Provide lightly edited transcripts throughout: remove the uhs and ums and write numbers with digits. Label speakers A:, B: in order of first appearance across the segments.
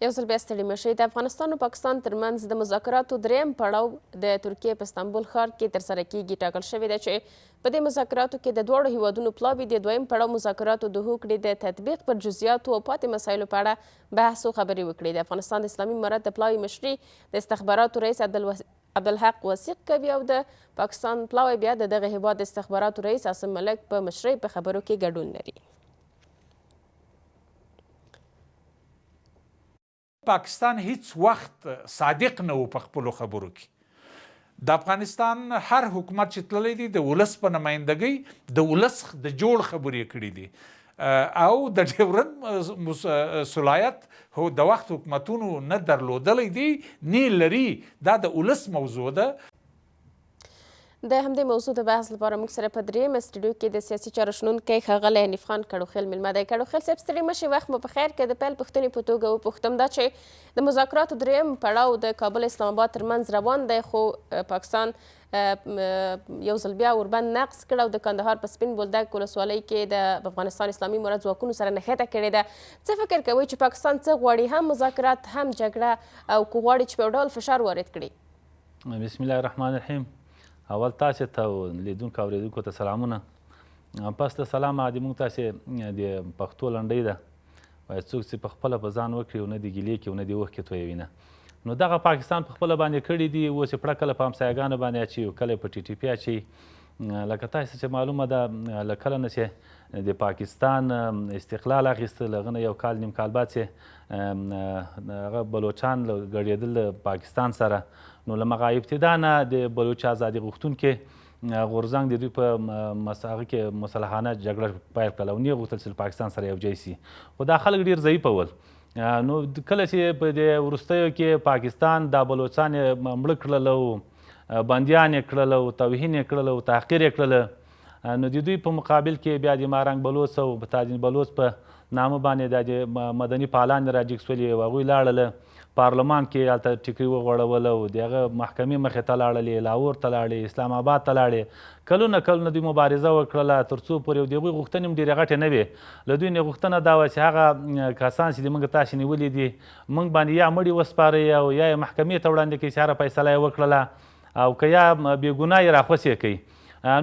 A: یو ځل بیا ستړي مشئ. د افغانستان او پاکستان ترمنځ د مذاکراتو دریم پړاو د ترکیې په استانبول ښار کې ترسره کیږي. ټاکل شوې ده چې په دې مذاکراتو کې د دواړو هیوادونو پلاوي د دویم پړاو مذاکراتو د هوکړې د تطبیق پر جزئیاتو او پاتې مسایلو په اړه بحث او خبرې وکړي. د افغانستان د اسلامي امارت د پلاوي مشري د استخباراتو رئیس عبدالحق وثیق کوي او د پاکستان پلاوی بیا د دغه هیواد د استخباراتو رئیس عاصم ملک په مشرۍ په خبرو کې ګډون لري.
B: پاکستان هیڅ وخت صادق نه و په خپلو خبرو کې. د افغانستان هر حکومت چې تللی دی د ولس په نمایندګۍ د ولس د جوړ خبرې کړي دي او د ډیورنډ صلاحیت د وخت حکومتونو نه درلودلی دی نه لري. دا د ولس موضوع ده.
A: د همدې موضوع د بحث لپاره موږ سره په دریم سټوډیو کې د سیاسي چارو شنونکی ښاغلی حنیف خان کړوخیل میلمه دی. کړوخیل صاحب ستړي مشئ، وخت مو په خیر. که د پیل پوښتنې په توګه وپوښتم دا چې د مذاکراتو دریم پړاو د کابل اسلام آباد ترمنځ روان دی، خو پاکستان یو ځل بیا وربند نقض کړ او د کندهار په سپین بولدک ولسوالۍ کې د افغانستان اسلامي امارت ځواکونو سره نښته کړې ده. څه فکر کوئ چې پاکستان څه غواړي، هم مذاکرات هم جګړه، او که غواړي چې په یو ډول فشار وارد کړي؟
C: بسم الله الرحمن الرحیم. اول تاسې ته او لیدونکو اورېدونکو ته سلامونه. پس د سلام د موږ تاسې د پښتو لنډۍ ده، باید څوک چې په خپله په ځان وکړي او نه د ګیلې کړي او نه د اوښکې تویوي نه. نو دغه پاکستان په خپله باندې کړي دي، اوس یې پړه کله په همسایګانو باندې اچوي او کله یې په ټي ټي پي اچوي. لکه تاسې چې معلومه ده له کله نه چې د پاکستان استقلال اخیسته، له هغه نه یو کال نیم کال بعد چې هغه بلوچان ګډېدل د پاکستان سره، نو له مغه ابتدا نه د بلوچ ازادي غوښتونکي غورځنګ د دوی په هغه کې مسلحانه جګړه پیل کړله او نه غوښتل چې پاکستان سره یو ځای سي. خو دا خلک ډېر ضعیفه ول. نو کله چې په دې وروستیو کې پاکستان دا بلوچان یې مړه کړل او بندیان یې کړل او توهین یې کړل او تحقیر یې کړل، نو د دوی په مقابل کې بیا د مارنګ بلوڅ او تاجین بلوڅ په نامه باندې د مدني فعالان راجګ سولې او هغوی لاړله پارلمان کې هلته ټیکري وغوړول او د هغه محکمې مخې ته لاړلې، لاهور ته لاړې، اسلام آباد ته لاړې، کلونه دوی مبارزه وکړله تر څو پورې د هغوی غوښتنې هم ډېرې غټې نه وې. له دوی نه غوښتنه دا وه چې هغه کسان چې د موږ تاسې نیولي دي موږ باندې یا مړي وسپارئ او یا یې محکمې ته وړاندې کړئ چې هره فیصله یې وکړله او که یا بېګناه یې راخوسې کوي.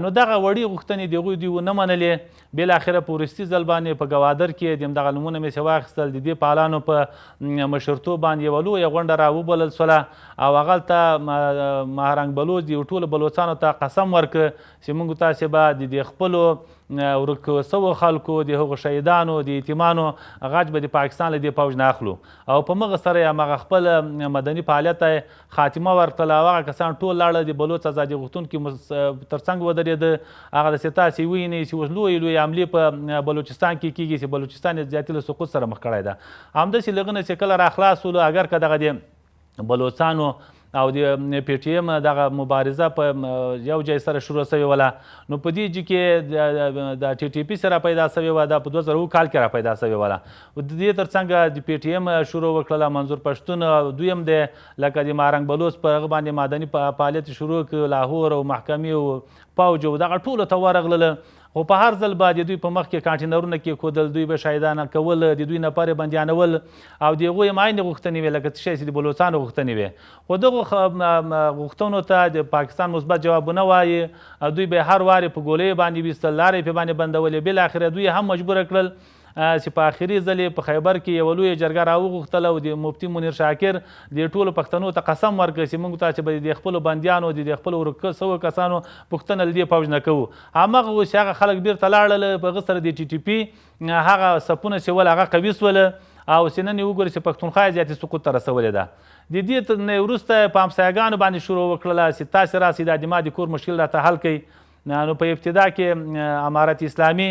C: نو دغه وړې غوښتنې د هغوی دوی ونه منلې. بالاخره په وروستي ځل باندې په ګوادر کې د همدغه نومونه مې چې واخیستل، د دې فعالانو په مشرتوب باندې یوه لویه غونډه راوبلل سوله او هغلته مهرنګ بلوچ د ټولو بلوچانو ته قسم ورکړه چې موږ تاسې به د خپلو ورک سوو خلکو، د هغو شهیدانو، د یتیمانو غچ به د پاکستان له دې پوج نه اخلو او په مغه سره یې همغه خپل مدني فعالیت ته خاتمه ورکړله او هغه کسان ټول لاړه د بلوچ ازادي غوښتونکي تر څنګ ودرېده. هغه داسې تاسې ووینئ چې اوس لویې حملې په بلوچستان کې کېږي چې بلوچستان یې زیاتې له سقوط سره مخ کړی ده. همداسې له هغه نه چې کله راخلاص ولو، اگر که دغه د بلوچانو او د پی ټي ایم دغه مبارزه په یو ځای سره شروع سوې وله، نو په دې جي کې د ټي ټي پي سره پیدا سوې وه، دا په 2000 کال کې را پیدا سوې وله. د دې تر څنګ د پی ټي ایم شروع وکړله، منظور پښتون دوی هم دی لکه د مارنګ بلوچ په هغه باندې مدني فعالیت شروع کړ، لاهور او محکمې او پوج او دغه ټولو ته ورغلله. خو په هر ځل به د دوی په مخ کې کانټینرونه کېښودل، دوی به شهیدانه کول، د دوی نفر یې بندیانول او د هغوی هم عینې غوښتنې وې لکه څه شی چې د بلوچانو غوښتنې وې. خو دغو غوښتنو ته د پاکستان مثبت جوابونه وایي، دوی به هر وار په ګولۍ باندې ویستل، لارې پرې باندې بندولې. بالاخره دوی هم مجبوره کړل چې په آخري ځل یې په خیبر کې یوه لویه جرګه راوغوښتله او د مفتي منیر شاکر د ټولو پښتنو ته قسم ورکړ چې موږ تاسې به د خپلو بندیانو د خپلو ورک سوو کسانو پوښتنه له دې پوج نه کوو. همغه اوس چې هغه خلک بیرته لاړل، په هغه سره د ټي ټي پي هغه صفونه چې ول هغه قوي سوله او چې نن یې وګورئ چې پښتونخوا یې زیاتې سقوط ته رسولې ده. د دې نه وروسته په همسایګانو باندې شروع وکړله چې تاسې راسئ دا د ما د کور مشکل راته حل کړئ. نو په ابتدا کې امارت اسلامي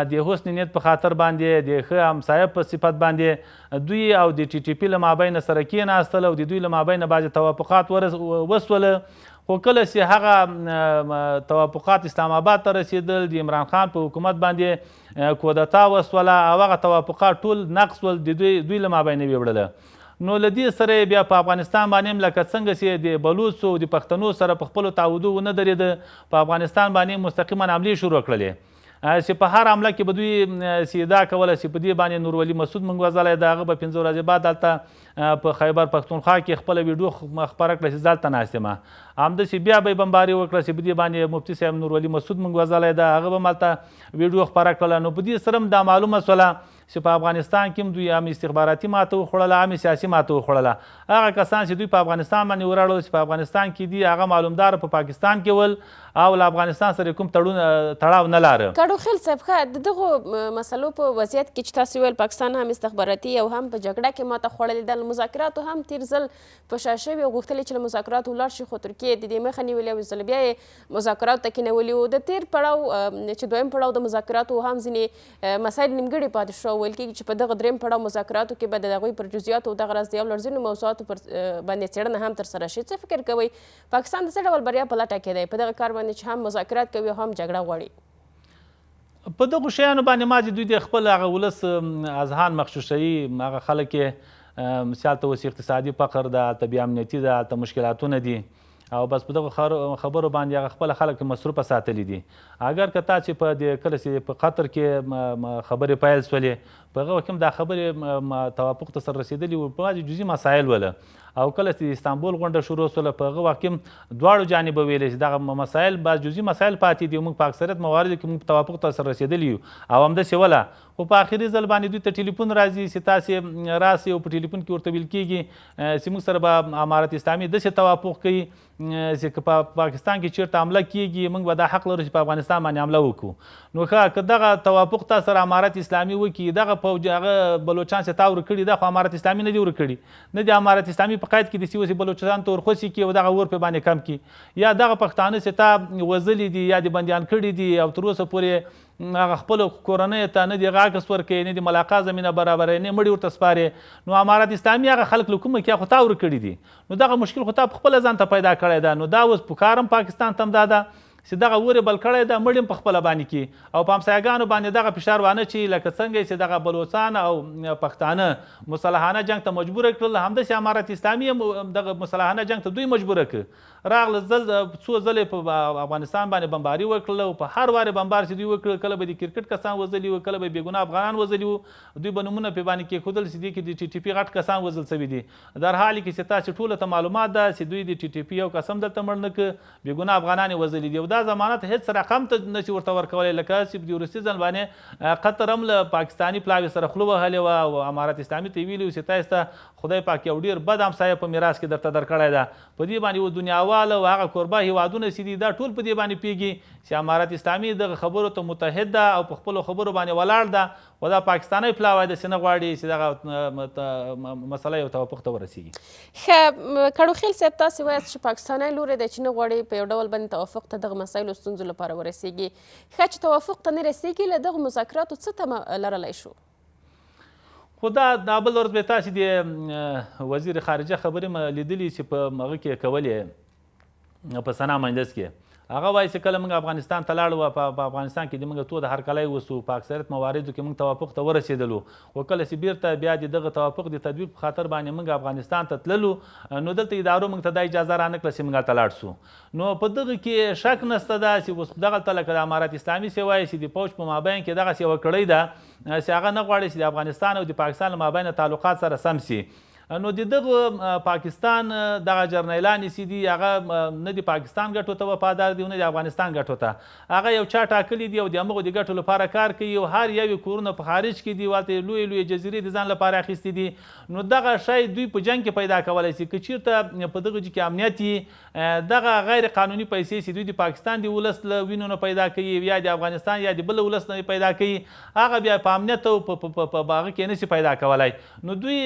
C: د حسن نیت په خاطر باندې د ښه همسایه په صفت باندې دوی او د ټي ټي پي له مابینه سره کېناستل او د دوی له مابینه بعضې توافقات وسوله. خو کله چې هغه توافقات اسلام آباد ته رسېدل، د عمران خان په حکومت باندې کودتا وسوله او هغه توافقات ټول نقص ول، د دوی له مابینه ویوړله. نو له دې سره بیا په افغانستان باندې هم لکه څنګه چې د بلوڅو او د پښتنو سره په خپلو تعهدو ونه درېده، په افغانستان باندې مستقیما حملې شروع کړلې. چې په هر حمله کې به دوی چې دا کوله چې په دې باندې نورولي مسعود موږ وژلی د هغه به 5 ورځې بعد هلته په خیبر پښتونخوا کې خپله ویډیو خپره کړه چې زه هلته ناست یم. همداسې بیا به یې بمباري وکړه چې په دې باندې مفتي صاحب نورولي مسعود موږ وژلی ده، هغه به هم هلته ویډیو خپره کړله. نو په دې سره هم دا معلومه شوله چې په افغانستان کې هم دوی هم استخباراتي ماته وخوړله، هم سیاسي ماته وخوړله. هغه کسان چې دوی په افغانستان باندې وراړل چې په افغانستان کې دي هغه معلومدار په پاکستان کې ول او له افغانستان سره کوم تړاو نه لاره.
A: کډو خیل صاحب ښه د دغو مسلو په وضعیت کې چې تاسو ویل پاکستان هم استخباراتي او هم په جګړه کې ماته خوړلې ده، مذاکراتو هم تیر ځل په شا شوي او غوښتلې چې له مذاکراتو ولاړ شي، خو ترکیې د دې مخه نیولې او ځل بیا یې مذاکراتو ته کېنولي وو. د تیر پړاو چې دویم پړاو د مذاکراتو هم ځینې مسایل نیمګړي پاتې شو. ویل کېږي چې په دغه دریم پړاو مذاکراتو کې به د هغوی پر جزئیاتو او دغه راز د یو لړ موضوعاتو پر باندې څېړنه هم ترسره شي. څه فکر کوئ پاکستان د څه ډول بریا په لټه کې دی په دغه کار باندې چې هم مذاکرات کوي او هم جګړه غواړي؟
C: په دغو شیانو باندې ما چې دوی د خپل هغه ولس اذهان مغشوشوي، هغه خلک یې مثال ته اوس اقتصادي فقر ده، هلته بیا امنیتي ده، هلته مشکلاتونه دي او بس په دغو خبرو باندې هغه خپله خلک مصروفه ساتلي دي. اگر که تا چې په دې کله چې په قطر کې خبرې پیل سولې په هغه وخت هم دا خبرې توافق ته سره رسېدلي وو، په بعضې جزي مسایل وله. او کله چې استانبول غونډه شروع سوله په هغه وخت کې هم دواړو جانبه ویلې چې دغه مسایل بعض جزي مسایل پاتې دي، موږ په اکثریت مواردو کې موږ توافق ته سره رسېدلي یو او همداسې وله. خو په آخري ځل باندې دوی ته ټلیفون راځي چې تاسې راسئ او په ټلیفون کې ورته ویل کېږي چې موږ سره به امارت اسلامي داسې توافق کوي چې که په پاکستان کې چېرته حمله کېږي موږ به دا حق لرو چې په افغانستان باندې حمله وکړو. نو ښه که دغه توافق تا سره امارت اسلامي وکړي، دغه پوج هغه بلوچان چې تا ورکړي دا خو امارت اسلامي نه دي ورکړي، نه دي امارت اسلامي په قید کې د سیوسي بلوچستان ته ورخوسي کړي او دغه اور پې باندې کم کړي، یا دغه پښتانه چې تا وژلي دي یا دې بندیان کړي دي او تر اوسه پورې هغه خپلو کورنیو ته نه دي عکس ورکوي، نه دي ملاقات زمینه برابروي، نه مړي ورته سپاري. نو امارت اسلامي هغه خلک له کومه کې خو تا ورکړي دي، نو دغه مشکل خو تا پخپله ځان ته پیدا کړی ده. نو دا اوس پکار هم پاکستان ته هم دا ده چې دغه اور یې بل کړی ده، مړي هم پخپله باندې کړي او په همسایګانو باندې دغه فشار وانه چې لکه څنګه چې دغه بلوچان او پښتانه مسلحانه جنګ ته مجبوره کړل، همداسې امارت اسلامي هم دغه مسلحانه جنګ ته دوی مجبوره کړ. راغله څو ځلې په افغانستان باندې بمباري وکړله او په هر وارې بمبار چې دوی وکړل، کله به د کرکټ کسان وژلي وو، کله به بېګناه افغانان وژلي وو، دوی به نومونه پې باندې کېښودل چې دې کې د ټي ټي پي غټ کسان وژل شوي دي، در حال کې چې تاسې ټولو ته معلومات ده چې دوی د ټي ټي پي یو کس هم دلته مړ نه کړ، بېګناه افغانان یې وژلي دي او دا ضمانت هېڅ رقم ته نشي ورته ورکولی. لکه چې د وروستي ځل باندې قطر هم له پاکستاني پلاوي سره خوله وهلې وه او امارت اسلامي ته یې ویلي وو چې تاسې ته خدای پاک یو ډېر بد همسایه په میراث کې درته درکړی ده. په دې باندې یو دنیاوال او هغه کوربه هېوادونه چې دي دا ټول په دې باندې پوهېږي چې امارت اسلامي دغه خبرو ته متحد ده او په خپلو خبرو باندې ولاړ ده او دا پاکستانی پلاوی داسې نه غواړي چې دغه مسله یو توافق ته ورسېږي.
A: ښه کډو خیل صاحب تاسې وایاست چې پاکستانی لوری دی چې نه غواړي په یو ډول باندې توافق ته دغه مسایلو ستونزو لپاره ورسېږي. ښه چې توافق ته نه رسېږي له دغو مذاکراتو څه تمه لرلی شو؟
C: خو دا بل ورځ به تاسې د وزیر خارجه خبرې مې لیدلي چې په هغه کې کولې په سنا مجلس کې هغه وایي چې کله موږ افغانستان ته لاړو په افغانستان کې د موږ تو د هرکلی وسو په اکثریت مواردو کې موږ توافق ته ورسېدلو، خو کله چې بیرته بیا د دغه توافق د تطبیق په خاطر باندې موږ افغانستان ته تللو نو دلته ادارو موږ ته دا اجازه رانه کړه چې موږ هلته لاړ سو. نو په دغه کې شک نشته ده چې اوس دغلته لکه د امارت اسلامي چې وایي چې د پوج په مابین کې دغسې یوه کړۍ ده چې هغه نه غواړي چې د افغانستان او د پاکستان له مابینه تعلقات سره سم سي. نو د دغه پاکستان دغه جرنیلان چې دي هغه نه د پاکستان ګټو ته وفادار دي نه د افغانستان ګټو ته، هغه یو چا ټاکلي دي او د همغو د ګټو لپاره کار کوي او هر یو یې کورونه په خارج کې دي، هلته لویې لویې جزیرې د ځان لپاره اخیستې دي. نو دغه شی دوی په جنګ کې پیدا کولی شي که چېرته په دغه کې امنیت وي، دغه غیر قانوني پیسې چې دوی د پاکستان د ولس له وینو نه پیدا کوي یا د افغانستان یا د بل ولس نه پیدا کوي، هغه بیا په امنیت او په هغه کې نشي پیدا کولی. نو دوی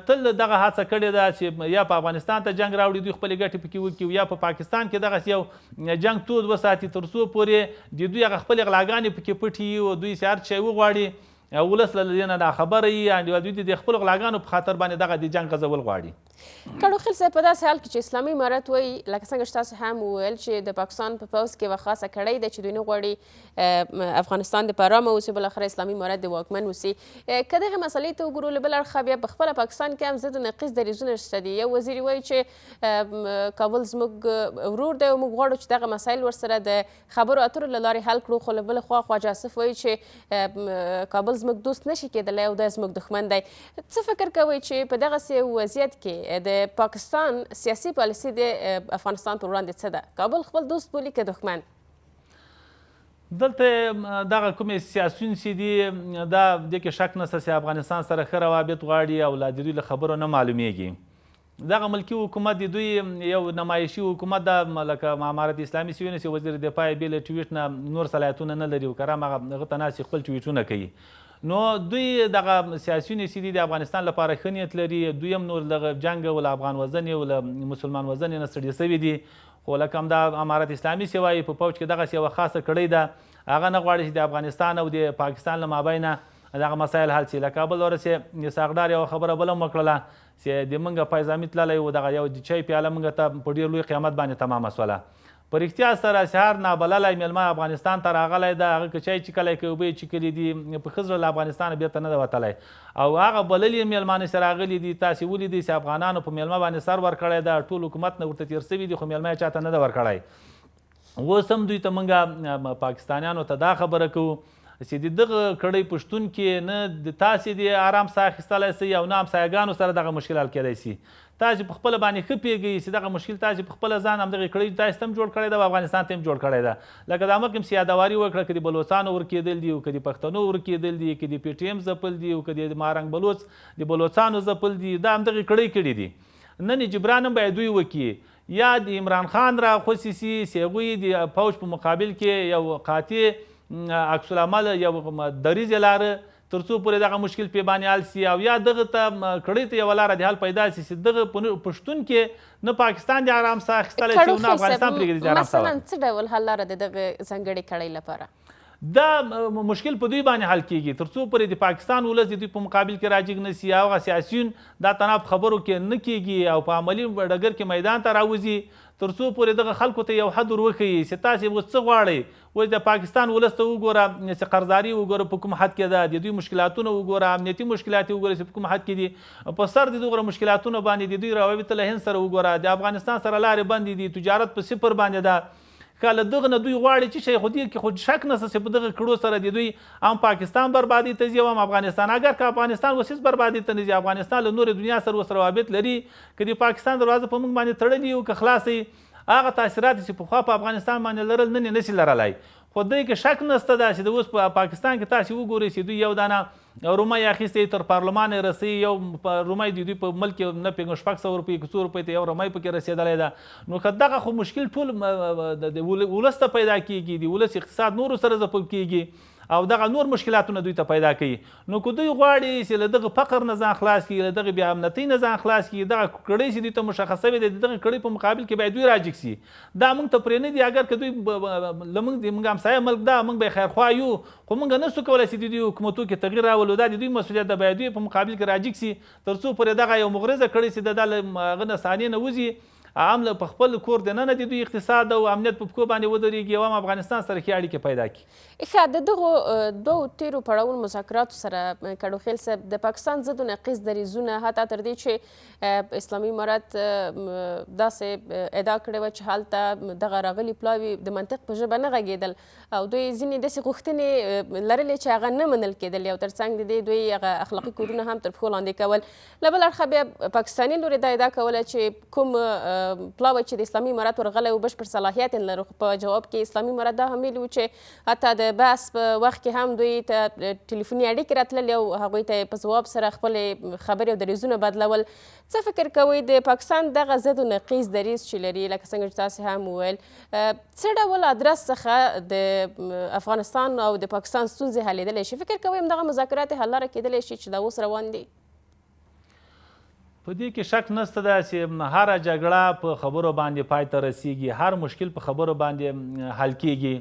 C: تل دغه هڅه کړې ده چې یا په افغانستان ته جنګ راوړي، دوی خپلې ګټې پکې وکړي، یا په پاکستان کې دغسې یو جنګ تود وساتي تر څو پورې د دوی هغه خپلې غلاګانې پکې پټې وي او دوی چې هر شی وغواړي ولس له دې نه ناخبره وي دوی د خپلو غلاګانو په خاطر باندې دغه د جنګ غځول غواړي.
A: کډوخیل صاحب په داسې حال کې چې اسلامي امارت وایي لکه څنګه چې تاسو هم وویل چې د پاکستان په پوځ کې یوه خاصه کړۍ ده چې دوی نه غواړي افغانستان د پارامه اوسي، بالاخره اسلامي امارت د واکمن اوسي. که دغې مسئلې ته وګورو له بل اړخه بیا په خپله پاکستان کې هم ضد و نقیض دریځونه شته دي. یو وزیر وایي چې کابل زموږ ورور دی او موږ غواړو چې دغه مسایل ورسره د خبرو اترو له لارې حل کړو، خو له بلې خوا خواجه آصف وایي چې کابل زموږ دوست نشي کېدلی او دا زموږ دښمن دی. څه فکر کوئ چې په دغسې وضعیت کې د پاکستان سیاسي پالیسي د افغانستان پر وړاندې څه ده؟ کابل خپل دوست بولي که دښمن؟
C: دلته دغه کومې سیاسیون چې دي دا دې کې شک نشته چې افغانستان سره ښه روابط غواړي او لا د دوی له خبرو نه معلومیږي. دغه ملکي حکومت د دوی یو نمایشي حکومت ده، لکه امارت اسلامي چې ونیسي وزیر دفاع یې بې له ټویټ نه نور صلاحیتونه نه لري او کرام هغه ته ناست خپل ټویټونه کوي. نو دوی دغه سیاسیون چې دي د افغانستان لپاره ښه نیت لري، دوی هم نور له جنګ او له افغان وژنې او له مسلمان وژنې نه ستړي سوي دي. خو لکه همدا امارت اسلامي چې وایي په پوځ کې دغسې یوه خاصه کړۍ ده، هغه نه غواړي چې د افغانستان او د پاکستان له مابینه دغه مسایل حل شي. له کابل ورسې د ساغدار یوه خبره بله هم وکړله چې د موږ پایزامي تللی و، دغه یو د چای پیاله موږ ته په ډېر لوی قیامت باندې تمامه سوله. په رښتیا سره سهار نابللی میلمه افغانستان ته راغلی ده، هغه که چای څښلی که اوبه یې څښلي دي، په ښه زړه له افغانستانه بیرته نه ده وتلی او هغه بللي میلمانه چې راغلي دي تاسې ولیدئ چې افغانانو په میلمه باندې سر ورکړی ده، ټول حکومت نه ورته تېر سوي دي خو میلمه یې چاته نه ده ورکړی. اوس هم دوی ته موږ پاکستانیانو ته دا خبره کوو چې د دغه کړۍ په شتون کې نه د تاسې د آرام ساه اخیستلی سئ او نه همسایګانو سره دغه مشکل حل کیدی سي. تاسې په خپله باندې ښه پوهېږئ چې دغه مشکل تاسې په خپله ځان همدغې کړۍ تاسې ته هم جوړ کړی ده او افغانستان ته هم جوړ کړی ده. لکه دا مخکې هم سیادواري وکړه، که د بلوڅانو ورکېدل دي او که د پښتنو ورکېدل دي، که د پی ټي ایم ځپل دي او که د مارنګ بلوڅ د بلوڅانو ځپل دي، دا همدغې کړۍ کړي دي. نن جبران هم باید دوی وکړي یا د عمران خان را خوشي سي چې هغوی د پوځ په مقابل کې یو قاطع عکس العمل یو دریځ لاره تر څو پورې دغه مشکل پې باندې حل سي او یا دغه ته کړۍ ته یوه لاره د حل پیدا سي چې دغه په شتون کې نه پاکستان د آرام ساه اخیستلی شي او نه افغانستان پرېږدي د آرام ساه.
A: مثلا څه ډول حل لاره د دغه ځانګړې کړۍ لپاره؟
C: دا مشکل په دوی باندې حل کیږي تر څو پورې د پاکستان ولس د دوی په مقابل کې راجګ نه سي. هغه سیاسیون دا تناب خبرو کې نه کیږي او په عملي ډګر کې میدان ته راوځي تر څو پورې دغه خلکو ته یو حد ور وښیي چې تاسې اوس څه غواړئ. اوس د پاکستان ولس ته وګوره چې قرضداري وګوره په کوم حد کې ده، د دوی مشکلاتونه وګوره، امنیتي مشکلات یې وګوره چې په کوم حد کې دي. په سر د دغه مشکلاتونو باندې د دوی روابط له هند سره وګوره، د افغانستان سره لارې بندې دي، تجارت په صفر باندې ده. که له دغه نه دوی غواړي چې شی خو دې کې خو شک نشته چې په دغه کړو سره د دوی هم پاکستان بربادي ته ځي او هم افغانستان. اگر که افغانستان اوس هېڅ بربادي ته نه ځي، افغانستان له نورې دنیا سره اوس روابط لري، که د پاکستان دروازه په موږ باندې تړلي او که خلاصه هغه تاثیرات چې پخوا په افغانستان باندې لرل نن یې نشي لرلی. خو دوی کې شک نشته ده چې د اوس په پاکستان کې تاسې وګورئ چې دوی یو دانه رومۍ اخیستی تر پارلمان یې رسوي، یو رومۍ د دوی په ملک کې نه پوهېږم 600 روپۍ که 100 روپۍ ته یو رومۍ پکې رسېدلی ده. نو که دغه خو مشکل ټول د ولس ته پیدا کېږي، د ولس اقتصاد نورو سره ځپل کېږي او دغه نور مشکلاتونه دوی ته پیدا کوي. نو که دوی غواړي چې له دغه فقر نه ځان خلاص کړي، له دغه بې امنیتۍ نه ځان خلاص کړي، دغه کړۍ چې دوی ته مشخصه وي د دغه کړۍ په مقابل کې باید دوی راجګ سي. دا موږ ته پرې نه دي. اگر که دوی له موږ د موږ همسایه ملک ده، موږ به یې خیرخوا یو، خو موږ نسو کولی چې د دوی حکومتو کې تغییر راولو. دا د دوی مسؤلیت ده، باید دوی په مقابل کې راجګ سي تر څو پورې دغه یو مغرضه کړۍ چې د دا له هغه نه ثانیې نه وځي، هم په خپل کور دننه د دوی اقتصاد او امنیت په پښو باندې ودرېږي او هم افغانستان سره ښې اړیکې پیدا کړي.
A: ښه، د دغو دوو تیرو پړاوونو مذاکراتو سره کډوخیل صاحب د پاکستان ضد و نقیض دریځونه حتی تر دې چې اسلامي امارت داسې ادعا کړې وه چې هلته دغه راغلي پلاوي د منطق په ژبه نه غږېدل او دوی ځینې داسې غوښتنې لرلې چې هغه نه منل کېدلې او تر څنګ د دې دوی هغه اخلاقي کودونه هم تر پښو لاندې کول. له بل اړخه بیا پاکستاني لوري دا ادعا کوله چې کوم پلاوی چې د اسلامي امارت ورغلی و بشپړ صلاحیت یې لري. په جواب کې اسلامي امارت دا هم ویلي و چې حتی د بحث په وخت کې هم دوی ته ټلیفوني اړیکې راتللې او هغوی ته په ځواب سره خپلې خبرې او دریځونه بدلول. څه فکر کوئ د پاکستان دغه ضد و نقیض دریځ چې لري، لکه څنګه چې تاسې هم وویل، څه ډول ادرس څخه د افغانستان او د پاکستان ستونزې حلېدلی شي؟ فکر کوئ همدغه مذاکرات حل لاره کېدلی شي چې دا اوس روان دي؟
C: په دې کې شک نشته ده چې هره جګړه په خبرو باندې پای ته رسیږي، هر مشکل په خبرو باندې حل کیږي.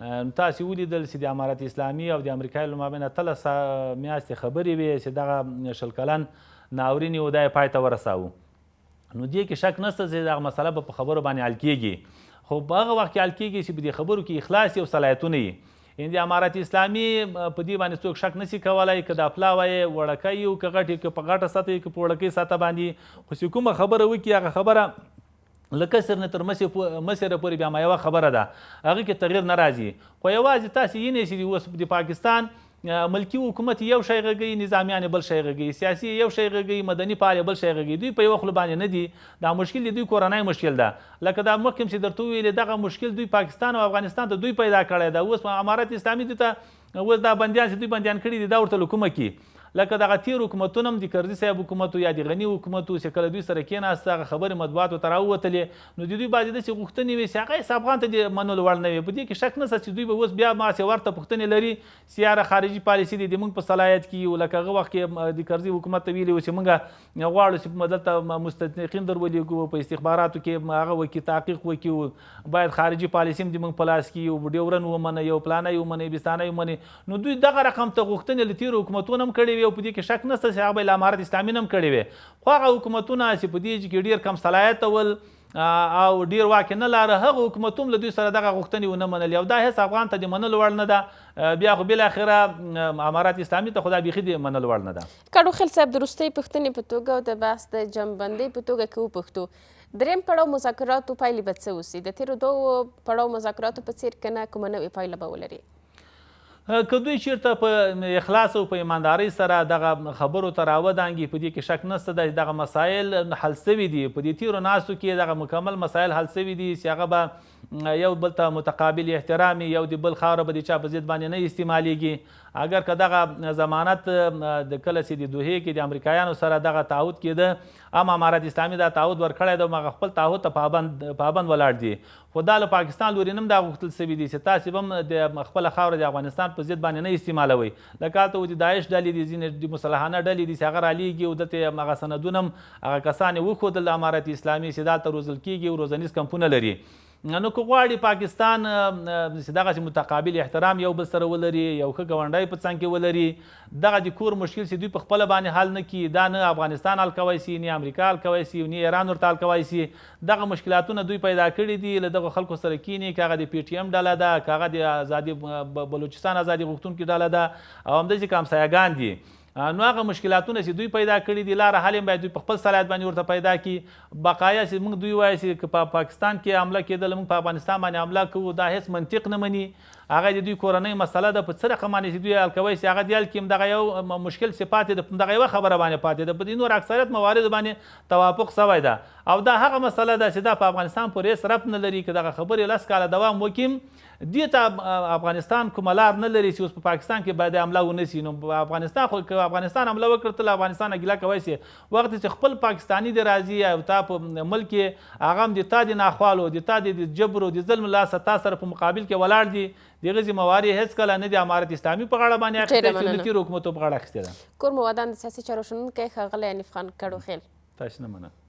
C: تاسې ولیدل چې د امارت اسلامي او د امریکا له مابین 13 میاشتې خبرې وې چې دغه 20 کلن ناورین یې دا یې پای ته ورساوه. نو دې کې شک نشته چې دغه مسله به په خبرو باندې حل کېږي، خو په هغه وخت کې حل کېږي چې په دې خبرو کې اخلاص او صلاحیتونه وي. یعنې د امارت اسلامي په دې باندې څوک شک نشي کولی که دا پلاوه یې وړکی وي او که غټ یې که په غټه سطح یې که په وړکۍ سطح باندې، خو چې کومه خبره وکړي هغه خبره له کسر نه تر مصره پورې بیا یوه خبره ده، هغې کې تغیر نه راځي. خو یوازې تاسې وینئ چې اوس د پاکستان ملکی حکومت یو شی غږوي، نظامیان بل شی غږوي، سیاسي یو شی غږوي، مدني فعال بل شی غږوي. دوی په یوه خوله باندې نه دي. دا مشکل د دوی کورنی مشکل ده. لکه دا مخکې چې درته وویلې دغه مشکل دوی پاکستان او افغانستان ته دوی پیدا کړی ده. اوس امارت اسلامي دوی ته اوس دا بندیان چې دوی بندیان کړي دي دا ورته له کومه کي؟ لکه دغه تیر حکومتونه هم د کرزي صاحب حکومت یا د غني حکومت چې کله دوی سره کېناسته هغه خبرې مطبوعاتو ته راووتلې، نو د دوی بعضې داسې غوښتنې وې چې هغه هېڅ افغان ته د منلو وړ نه وې. په دې کې شک نشته چې دوی به اوس بیا ماسې ورته پوښتنې لري چې یاره خارجي پالیسي دې موږ په صلاحیت کې یو. لکه هغه وخت کې د کرزي حکومت ته ویلي وو چې موږ غواړو چې دلته مستشرقین درولېږو، په استخباراتو کې هغه وکړي، تحقیق وکړي، باید خارجي پالیسي هم د موږ په لاس کې یو ډیورن ومنه، یو پلانۍ ومنه، بستانۍ ومنې. نو دوی دغه رقم ته غوښتنې له تېرو حکومتونو هم کړې وې او په دې کې شک نشته چې هغه به له امارت اسلامي نه هم کړې وې. خو هغه حکومتونه چې په دې کې ډېر کم صلاحیت ول او ډېر واک نه لاره، هغه حکومتونه له دوی سره دغه غوښتنې ونه منلې او دا هېڅ افغان ته د منلو وړ نه ده. بیا خو بالاخره امارت اسلامي ته خو دا بیخي د منلو وړ نه ده.
A: کډوخیل صاحب د وروستۍ پوښتنې په توګه او د بحث د جمعبندۍ په توګه که وپوښتو، درېیم پړاو مذاکراتو پایلې به څه اوسي؟ د تېرو دوو پړاو مذاکراتو په څېر که نه کومه نوې پایله به ولري؟
C: که دوی چیرته په اخلاص او په ایماندارۍ سره دغه خبرو ته راودانګي، په دې کې شک نشته ده چې دغه مسایل حل سوي دي. په دې تېرو ناستو کې دغه مکمل مسایل حل سوي دي چې هغه به یو بل ته متقابل احترام، یو د بل خاوره به د چا په ضد باندې نه استعمالیږي. اگر که دغه ضمانت د کله چې د دوحې کې د امریکایانو سره دغه تعهد کېده، هم امارت اسلامي دا تعهد ورکړی دی او هغه خپل تعهد ته پابند ولاړ دي. خو دا له پاکستان لوري نه هم دا غوښتل سوي دي چې تاسې به هم د خپله خاوره د افغانستان په ضد باندې نه استعمالوئ. لکه هلته د داعش ډلې دي، ځینې د مسلحانه ډلې دي چې هغه رالیږي او دلته یې هغه سندونه هم هغه کسان یې وښودل د امارت اسلامي چې دلته روزل کېږي او روزنیز کمپونه لري. نو که غواړي پاکستان چې دغسې متقابل احترام یو بل سره ولري، یو ښه ګاونډی په څنګ کې ولري، دغه د کور مشکل چې دوی په خپله باندې حل نه کړي، دا نه افغانستان حل کوی سي، نه امریکا حل کوی سي، نه ایران ورته حل کوی سي. دغه مشکلاتونه دوی پیدا کړي دي، له دغو خلکو سره کینی، که هغه د پی ټي ایم ډله ده، که هغه د ازادي بلوچستان ازادي غوښتونکي ډله ده او همداسې که همسایهګان دي. نو هغه مشکلاتونه چې دوی پیدا کړي دي لاره حل باید دوی په خپل صلاحیت باندې ورته پیدا کړي. بقایا چې موږ دوی وایي چې که په پاکستان کې حمله کېدله موږ په افغانستان باندې حمله کوو، دا هېڅ منطق نه مني. هغه د دوی کورنۍ مسله ده، په څه رقم باندې چې دوی حل کوی چې هغه د حل کړي، دغه یو مشکل چې پاتې ده، دغه یوه خبره باندې پاتې ده. په دې نور اکثریت مواردو باندې توافق سوی ده او دا هغه مسله ده چې دا په افغانستان پورې هېڅ ربط نه لري. که دغه خبرې 10 کاله دوام وکړي، دې ته افغانستان کومه لار نه لري چې اوس په پاکستان کې باید حمله ونه سي. نو په افغانستان خو که افغانستان حمله وکړه، ته له افغانستانه ګیله کوی سي. وخت چې خپل پاکستاني دې راځي او تا په ملک کې هغه هم د تا د ناخوالو، د تا د جبر او د ظلم لاسه تا سره په مقابل کې ولاړ دي. دغه ذمهواري هېڅکله نه د امارت اسلامي په غاړه باندې اخیستې چې د تېرو حکومتو په غاړه اخیستې ده.
A: کور مو ودان د سیاسي چارو شنونکی ښاغلی حنیف خان کډوخیل،
C: تاسې نه مننه.